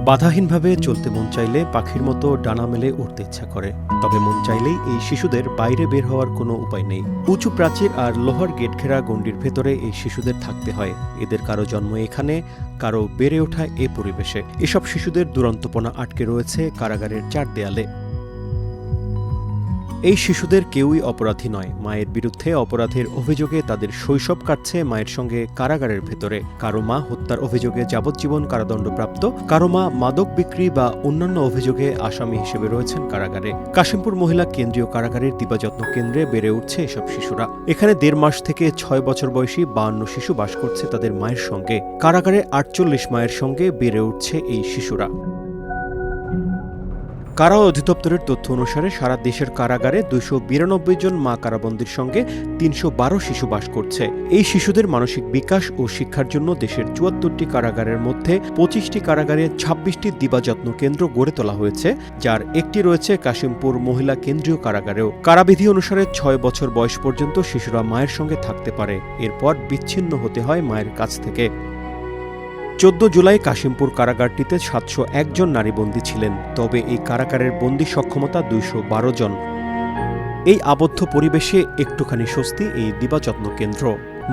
বাধাহীনভাবে চলতে মন চাইলে পাখির মতো ডানা মেলে উঠতে ইচ্ছা করে, তবে মন চাইলেই এই শিশুদের বাইরে বের হওয়ার কোনো উপায় নেই। উঁচু প্রাচীর আর লোহার গেট ঘেরা গণ্ডির ভেতরে এই শিশুদের থাকতে হয়। এদের কারো জন্ম এখানে, কারো বেড়ে ওঠা এ পরিবেশে। এসব শিশুদের দুরন্তপনা আটকে রয়েছে কারাগারের চার দেয়ালে। এই শিশুদের কেউই অপরাধী নয়। মায়ের বিরুদ্ধে অপরাধের অভিযোগে তাদের শৈশব কাটছে মায়ের সঙ্গে কারাগারের ভেতরে। কারো মা হত্যার অভিযোগে যাবজ্জীবন কারাদণ্ডপ্রাপ্ত, কারো মা মাদক বিক্রি বা অন্যান্য অভিযোগে আসামি হিসেবে রয়েছেন কারাগারে। কাশিমপুর মহিলা কেন্দ্রীয় কারাগারের দিবাযত্ন কেন্দ্রে বেড়ে উঠছে এসব শিশুরা। এখানে ১.৫ মাস থেকে ৬ বছর বয়সী ৫২ শিশু বাস করছে তাদের মায়ের সঙ্গে। কারাগারে ৪৮ মায়ের সঙ্গে বেড়ে উঠছে এই শিশুরা। কারা অধিদপ্তরের তথ্য অনুসারে সারা দেশের কারাগারে ২৯২ জন মা কারাবন্দীর সঙ্গে ৩১২ শিশু বাস করছে। এই শিশুদের মানসিক বিকাশ ও শিক্ষার জন্য দেশের ৭৪টি কারাগারের মধ্যে ২৫টি কারাগারে ২৬টি দিবাযত্ন কেন্দ্র গড়ে তোলা হয়েছে, যার একটি রয়েছে কাশিমপুর মহিলা কেন্দ্রীয় কারাগারেও। কারাবিধি অনুসারে ৬ বছর বয়স পর্যন্ত শিশুরা মায়ের সঙ্গে থাকতে পারে, এরপর বিচ্ছিন্ন হতে হয় মায়ের কাছ থেকে। ১৪ জুলাই কাশিমপুর কারাগারটিতে ৭০১ জন নারী বন্দী ছিলেন, তবে এই কারাগারের বন্দী সক্ষমতা ২১২ জন। এই আবদ্ধ পরিবেশে একটুখানি স্বস্তি এই দিবাযত্ন কেন্দ্র।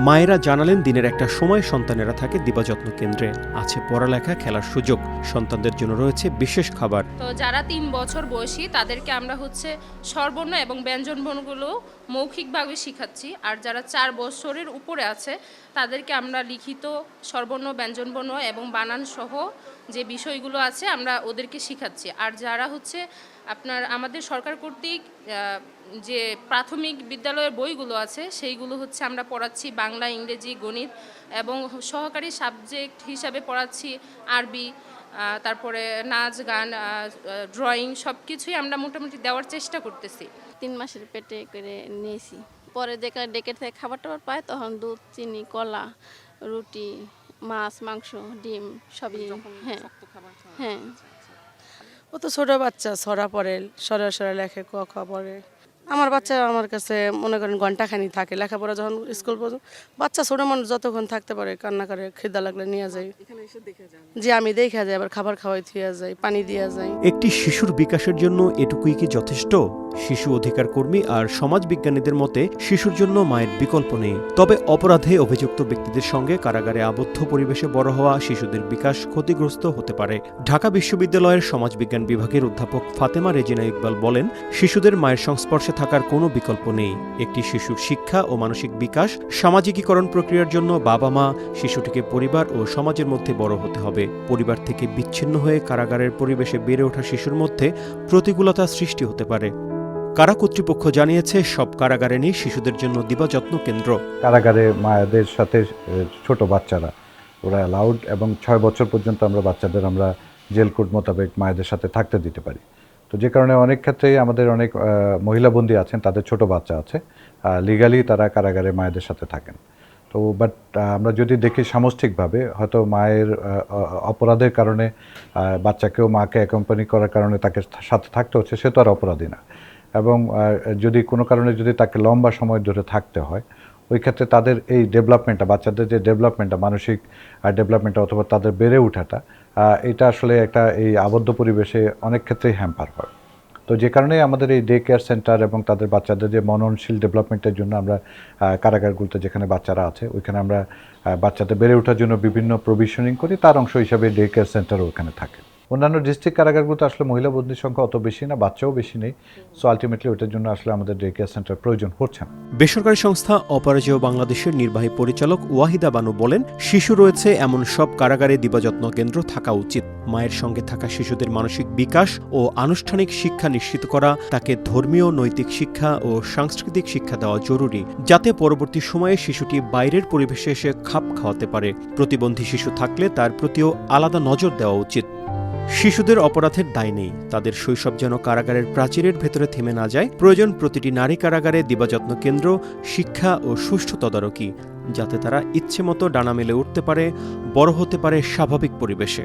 মায়েরা জানালেন, দিনের একটা সময় সন্তানেরা থাকে দিবাযত্ন কেন্দ্রে। আছে পড়ালেখা, খেলার সুযোগ, সন্তানদের জন্য রয়েছে বিশেষ খাবার। তো যারা ৩ বছর বয়সী তাদেরকে আমরা স্বরবর্ণ এবং ব্যঞ্জনবর্ণগুলো মৌখিকভাবে শিখাচ্ছি, আর যারা ৪ বছরের উপরে আছে তাদেরকে আমরা লিখিত স্বরবর্ণ, ব্যঞ্জনবর্ণ এবং বানান সহ যে বিষয়গুলো আছে আমরা ওদেরকে শিখাচ্ছি। আর যারা আমাদের সরকার কর্তৃক যে প্রাথমিক বিদ্যালয়ের বইগুলো আছে সেইগুলো আমরা পড়াচ্ছি বাংলা, ইংরেজি, গণিত এবং সহকারী সাবজেক্ট হিসাবে পড়াচ্ছি আরবি, তারপরে নাচ, গান, ড্রয়িং সব কিছুই আমরা মোটামুটি দেওয়ার চেষ্টা করতেছি। ৩ মাসের পেটে করে নিয়েছি। পরে ডেকের থেকে খাবার টাবার পায়, তখন দুধ, চিনি, কলা, রুটি, মাছ, মাংস, ডিম সবই। হ্যাঁ হ্যাঁ। ও তো ছোটো বাচ্চা, ছড়া পড়ে, সরা লেখে, ক খ পড়ে। আমার বাচ্চা আমার কাছে মনে করেন ঘন্টাখানি থাকে। লেখাপড়া যখন স্কুল পর্যন্ত, বাচ্চা ছোটো মানুষ যতক্ষণ থাকতে পারে, কান্না করে, খিদা লাগলে নিয়ে যাই। যে আমি দেখা যাই, আবার খাবার খাওয়াই থুয়া যায়, পানি দিয়া যায়। একটি শিশুর বিকাশের জন্য এটুকুই কি যথেষ্ট? শিশু অধিকার কর্মী আর সমাজ বিজ্ঞানীদের মতে শিশুর জন্য মায়ের বিকল্প নেই। তবে অপরাধে অভিযুক্ত ব্যক্তিদের সঙ্গে কারাগারে আবদ্ধ পরিবেশে বড় হওয়া শিশুদের বিকাশ ক্ষতিগ্রস্ত হতে পারে। ঢাকা বিশ্ববিদ্যালয়ের সমাজবিজ্ঞান বিভাগের অধ্যাপক ফাতেমা রেজিনা ইকবাল বলেন, শিশুদের মায়ের সংস্পর্শে থাকার কোনো বিকল্প নেই। একটি শিশুর শিক্ষা ও মানসিক বিকাশ, সামাজিকীকরণ প্রক্রিয়ার জন্য বাবা মা শিশুটিকে পরিবার ও সমাজের মধ্যে বড় হতে হবে। পরিবার থেকে বিচ্ছিন্ন হয়ে কারাগারের পরিবেশে বেড়ে ওঠা শিশুর মধ্যে প্রতিকূলতা সৃষ্টি হতে পারে। কারা কর্তৃপক্ষ জানিয়েছে, সব কারাগারে নেই শিশুদের জন্য দিবাযত্ন কেন্দ্র। কারাগারে মায়েদের সাথে ছোট বাচ্চারা ওরা অ্যালাউড, এবং ৬ বছর পর্যন্ত বাচ্চাদের আমরা জেল কোড মোতাবেক মায়েদের সাথে থাকতে দিতে পারি। তো যে কারণে অনেক ক্ষেত্রেই আমাদের অনেক মহিলা বন্দী আছেন, তাদের ছোট বাচ্চা আছে, লিগালি তারা কারাগারে মায়েদের সাথে থাকেন। তো বাট আমরা যদি দেখি সামষ্টিকভাবে, হয়তো মায়ের অপরাধের কারণে বাচ্চাকেও মাকে অ্যাকম্পানি করার কারণে তাকে সাথে থাকতে হচ্ছে, সে তো আর অপরাধী না। এবং যদি কোনো কারণে যদি তাকে লম্বা সময় ধরে থাকতে হয়, ওই ক্ষেত্রে তাদের এই ডেভেলপমেন্টটা, বাচ্চাদের যে ডেভেলপমেন্টটা, মানসিক ডেভেলপমেন্টটা অথবা তাদের বেড়ে ওঠাটা, এটা আসলে একটা এই আবদ্ধ পরিবেশে অনেক ক্ষেত্রেই হ্যাম্পার হয়। তো যে কারণে আমাদের এই ডে কেয়ার সেন্টার এবং তাদের বাচ্চাদের যে মননশীল ডেভেলপমেন্টের জন্য আমরা কারাগারগুলোতে যেখানে বাচ্চারা আছে ওইখানে আমরা বাচ্চাদের বেড়ে ওঠার জন্য বিভিন্ন প্রভিশনিং করি। তার অংশ হিসাবে ডে কেয়ার সেন্টারও ওখানে থাকে। অন্যান্য ডিস্ট্রিক্ট কারাগারগুলোতে আসলে মহিলা বন্দীর সংখ্যা অত বেশি না, বাচ্চাও বেশি নেই। সো আলটিমেটলি ওটার জন্য আসলে আমাদের ডে কেয়ার সেন্টার প্রয়োজন হচ্ছে না। বেসরকারি সংস্থা অপরাজেয় বাংলাদেশের নির্বাহী পরিচালক ওয়াহিদা বানু বলেন, শিশু রয়েছে এমন সব কারাগারে দিবাযত্ন কেন্দ্র থাকা উচিত। মায়ের সঙ্গে থাকা শিশুদের মানসিক বিকাশ ও আনুষ্ঠানিক শিক্ষা নিশ্চিত করা, তাকে ধর্মীয়, নৈতিক শিক্ষা ও সাংস্কৃতিক শিক্ষা দেওয়া জরুরি, যাতে পরবর্তী সময়ে শিশুটি বাইরের পরিবেশে এসে খাপ খাওয়াতে পারে। প্রতিবন্ধী শিশু থাকলে তার প্রতিও আলাদা নজর দেওয়া উচিত। শিশুদের অপরাধের দায় নেই, তাদের শৈশব যেন কারাগারের প্রাচীরের ভেতরে থেমে না যায়। প্রয়োজন প্রতিটি নারী কারাগারে দিবাযত্ন কেন্দ্র, শিক্ষা ও সুষ্ঠু তদারকি, যাতে তারা ইচ্ছে মতো ডানা মেলে উঠতে পারে, বড় হতে পারে স্বাভাবিক পরিবেশে।